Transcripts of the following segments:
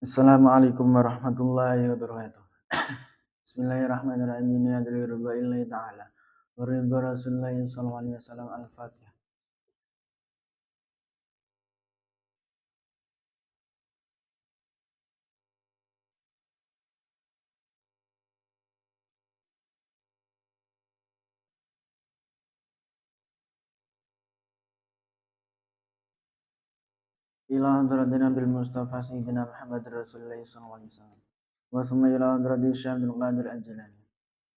Assalamualaikum warahmatullahi wabarakatuh. Bismillahirrahmanirrahim. Ini adalah ridha ta'ala. Wa ridha Rasulullah sallallahu alaihi wasallam. Al-Fatihah. Ila hadratina bil Mustafa Sayyidina Muhammad Rasulullah sallallahu alaihi wasallam. Wa thumma ila hadrati Syekh Abdul Qadir Al-Jilani.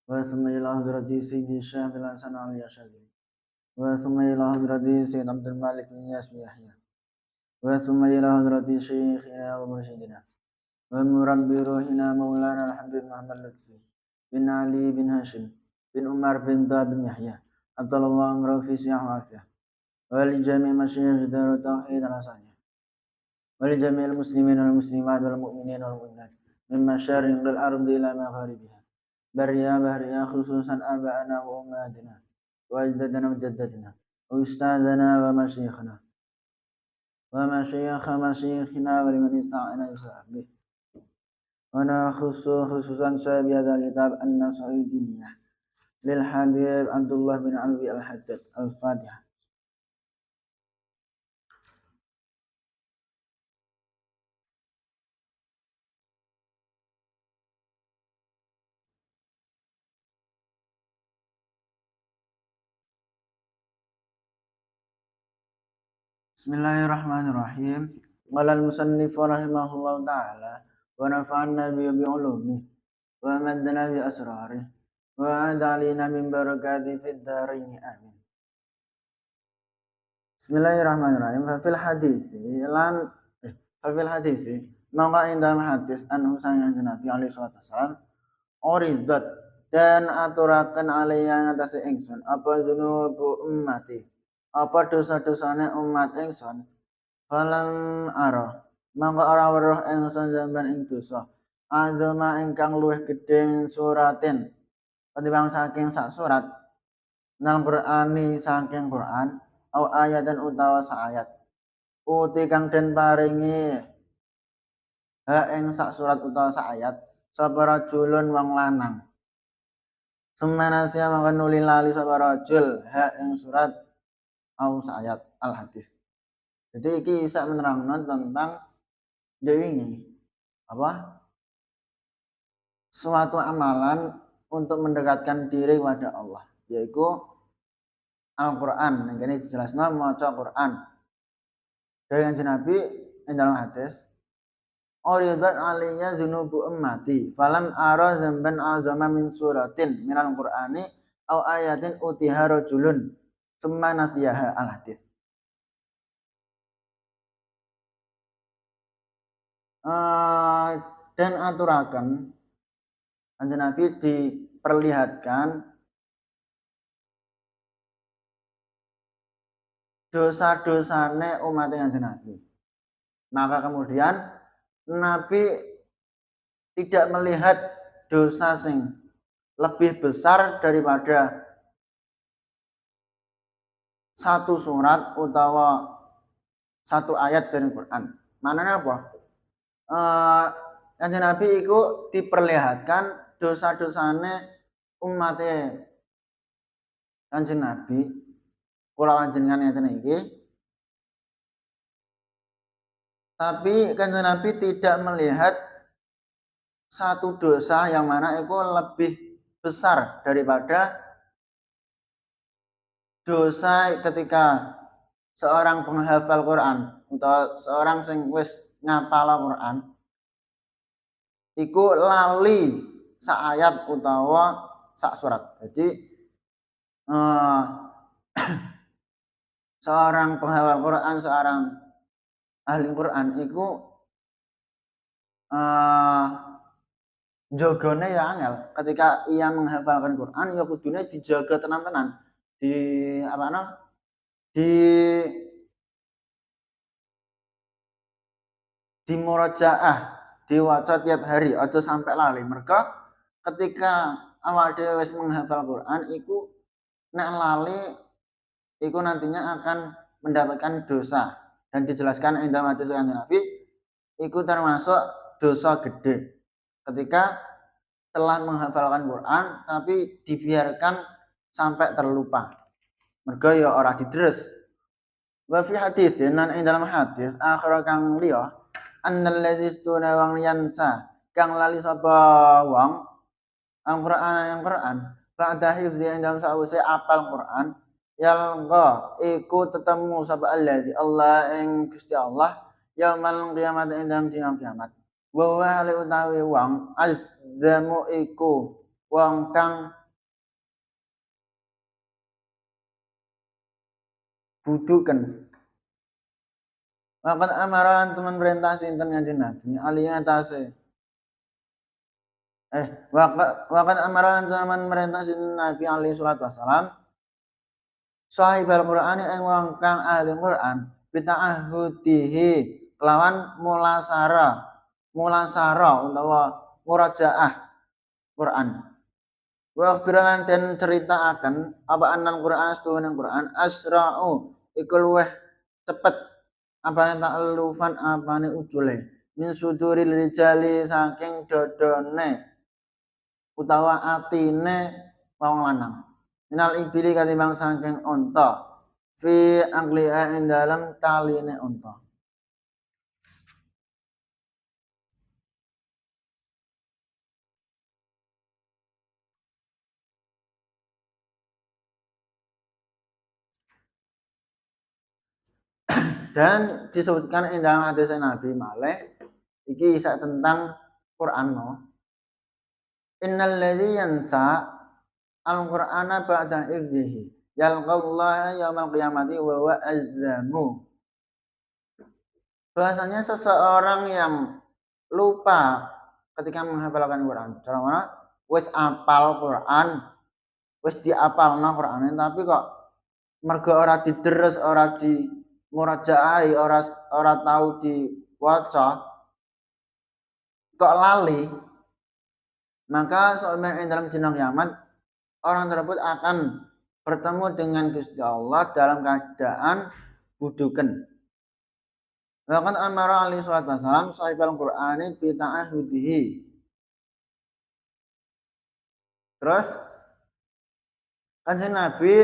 Wa thumma ila hadrati Sayyidi Syekh Bil Hasan Ali Asy'ari. Wa thumma ila hadrati Sayyid Abdul Malik bin Yasmi Yahya. Wa thumma ila hadrati Syekhina wa Mursyidina. Wa murabbi ruhina Maulana Al-Habib Muhammad Lutfi bin Ali bin Hashim bin Umar bin Ta bin Yahya Abdullah amrahu fi siyah wa afiyah wa li jami' masyayikh Darut Tauhid al-Hasaniyah wa li jami' al-muslimin wal muslimat wal mu'minin wal mu'minat min masyariqil ardi ila magharibiha barriya bahriya khususan aba'ana wa ummatina wa ajdadana wa jaddadina wa ustadana wa masyayikhna wa masyayikh masyayikhina wa liman ista'ana yusabih. Wana khususan saya biadal kitab An-Nasihatiyah lil Habib Abdullah bin Alwi Al-Haddad. Al-Fatihah. Bismillahirrahmanirrahim. Qala al-musannif rahimahullahu ta'ala wa nafa'anna bi ulumi wa maddana bi asrari wa adalina min barakati fid dharain amin. Bismillahirrahmanirrahim. Fa fil hadisi maka ing dalam hadis anhu sang Nabi alaihi salatu wasalam oridat dan aturaken alaiya ngatasi ingsun apa zunubu ummati apa dosa-dosane umat ingsun falam ara mangka ora weruh ingsun zamban ing dosa azama ingkang luwih gedhe min suratin ketimbang saking sak surat nang Qur'ani saking Qur'an au ayatan utawa saayat uti kang den paringi ha ing sak surat utawa saayat sapa rajulun wong lanang semanasya maka nuli lali sapa rajul ha ing surat au saayat al hadis. Jadi iki bisa menerangkan tentang ini apa suatu amalan untuk mendekatkan diri kepada Allah yaitu Al-Qur'an. Yang ini dijelaskan maca Qur'an. Dari Kanjeng Nabi ing dalam hadis Uridat aliyya dzunubu ummati falam ara dzamban azama min suratin minal Qur'ani au ayatin utiha rajulun summa nasiyaha al hadis. Dan aturakan Kanjeng Nabi diperlihatkan dosa-dosane umat Kanjeng Nabi. Maka kemudian Nabi tidak melihat dosa sing lebih besar daripada satu surat utawa satu ayat dari Quran. Mananya apa? Kanjeng Nabi itu diperlihatkan dosa-dosane umatnya Kanjeng Nabi kula panjenengan ngeten iki. Tapi Kanjeng Nabi tidak melihat satu dosa yang mana itu lebih besar daripada dosa ketika seorang penghafal Quran atau seorang sing wis ngapal Quran iku lali sak ayat utawa sak surat. Jadi seorang penghafal Quran, seorang ahli Quran iku jogone ya angel. Ketika ia menghafalkan Quran ya kudune dijaga tenan-tenan. Di murojaah, diwaca tiap hari aja sampai lali. Mereka ketika awak dhewe wis menghafal Quran iku nek lali iku nantinya akan mendapatkan dosa dan dijelaskan ing dalam hadis Kanjeng Nabi iku termasuk dosa gede ketika telah menghafalkan Quran tapi dibiarkan sampai terlupa. Mergo ya ora didres. Wa fi haditsin nan ing dalam hadis akhir kang liya annal ladzi stuna wang yansa kang lali sapa wong Al-Qur'an yang Quran ba'da hifdzi ing dalam sause apal Quran yalqa iku tetemu sapa alladzi Allah ing Gusti Allah yaumal kiamat ing dalam dina kiamat. Wa wa hale utawi wong azzamu iku wong kang buduken. Wakat amaran teman perintah sinten Kanjeng Nabi ali atase. Wakat amaran teman perintah sinten Nabi alaihi salatu wasalam. Sahibul Qur'an ing wong kang ahli Qur'an bita'ahudihi kelawan mulasara utawa murajaah Qur'an. Wa akhbiran den ceritaaken apa annal Qur'an astuhun Qur'an asra'u iku luweh cepet apane ta'allufan apane ujule min suduril rijali saking dodone utawa atine wong lanang minal ibili katimbang saking unta fi aqliha ing dalam taline unta. Dan disebutkan ing dalam hadis Nabi malih iki isa tentang Quran no. Innal ladzi yansa al-Qur'ana ba'da hifdzihi yalqallaha yaumal qiyamati wa huwa azzamu. Bahasanya seseorang yang lupa ketika menghafalkan Quran. Cara mana? Wis apal Quran, wis diapalna Qur'ane tapi kok mergo ora didderes, ora di murajaai, ora tahu diwaca, kok lali, maka soalnya dalam dina kiamat orang tersebut akan bertemu dengan Gusti Allah dalam keadaan buduken. Bahkan amara alaihi salatu wasalam sahibal Qur'ani bi ta'ahudihi. Terus Kanjeng Nabi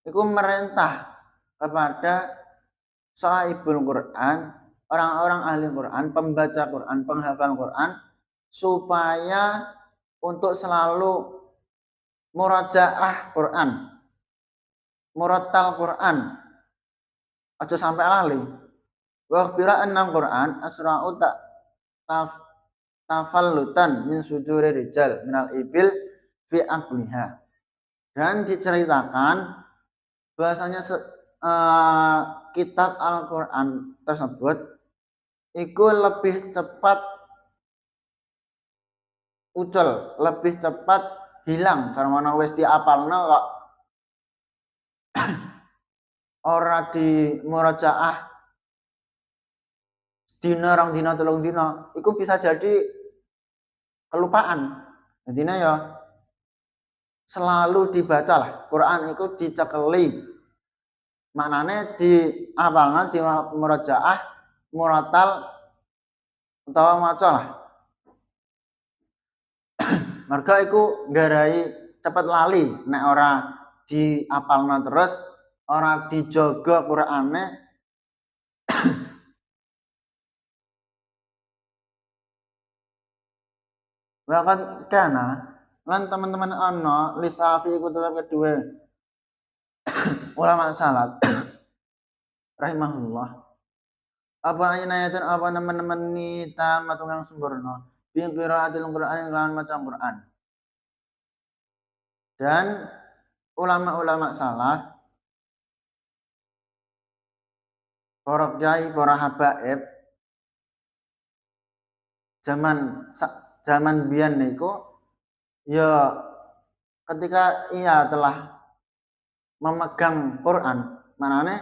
itu merintah kepada sahibul Quran, orang-orang ahli Quran, pembaca Quran, penghafal Quran, supaya untuk selalu murajaah Quran, murattal Quran, aja sampai lali. Wa akhbira annal Quran asra'u tafallutan min suduri rijal minal ibil fi aqliha. Dan diceritakan bahasanya kitab Al-Quran tersebut itu lebih cepat ucul, lebih cepat hilang karena wis diapalna kok ora di murajaah dina rong dina telung dina itu bisa jadi kelupaan. Jadinya ya selalu dibaca lah Quran itu dicekeli. Maknane diapalna di murajaah muratal utawa maca lah. Merga iku nggarai cepet lali nek ora diapalna terus, ora dijaga Qur'ane. Bahkan kana lan teman-teman ana lisafi iku tetep kedua ulama salaf rahimahullah apa inayatan apa teman-teman ni tamatun sempurna bi qiraatil Qur'an lan maca Qur'an. Dan ulama-ulama salaf para kiai, para habaib zaman biyen niku ya ketika ia telah memegang Quran, manane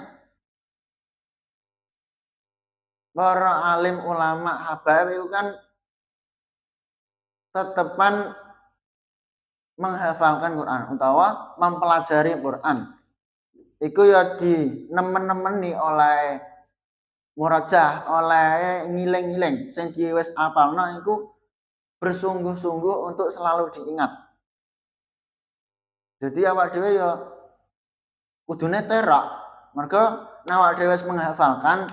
para alim ulama habaib itu kan tetepan menghafalkan Quran utawa mempelajari Quran. Iku ya di nemen-nemeni oleh murajaah oleh ngiling-ngiling sing wis apalno iku bersungguh-sungguh untuk selalu diingat. Jadi awak dhewe ya kudune terak. Mergo nek awak dhewe wis menghafalkan,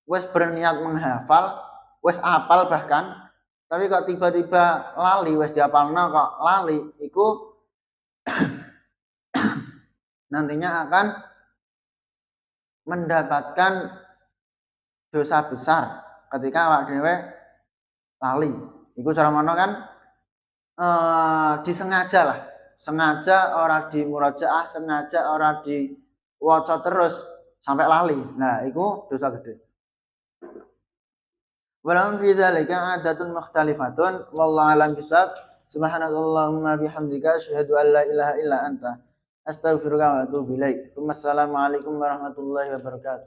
wis berniat menghafal, wis apal bahkan, tapi kok tiba-tiba lali, wis dihafalno kok lali, iku nantinya akan mendapatkan dosa besar ketika awak dhewe lali. Iku cara mono kan disengaja lah. Sengaja ora di murajaah, sengaja ora diwaca terus sampai lali. Nah, iku dosa gede. Walam fi dzalika adatun mukhtalifatun wallahu alam bisawab. Subhanakallahumma bihamdika asyhadu an la ilaha illa anta astaghfiruka wa atubu ilaik. Assalamualaikum warahmatullahi wabarakatuh.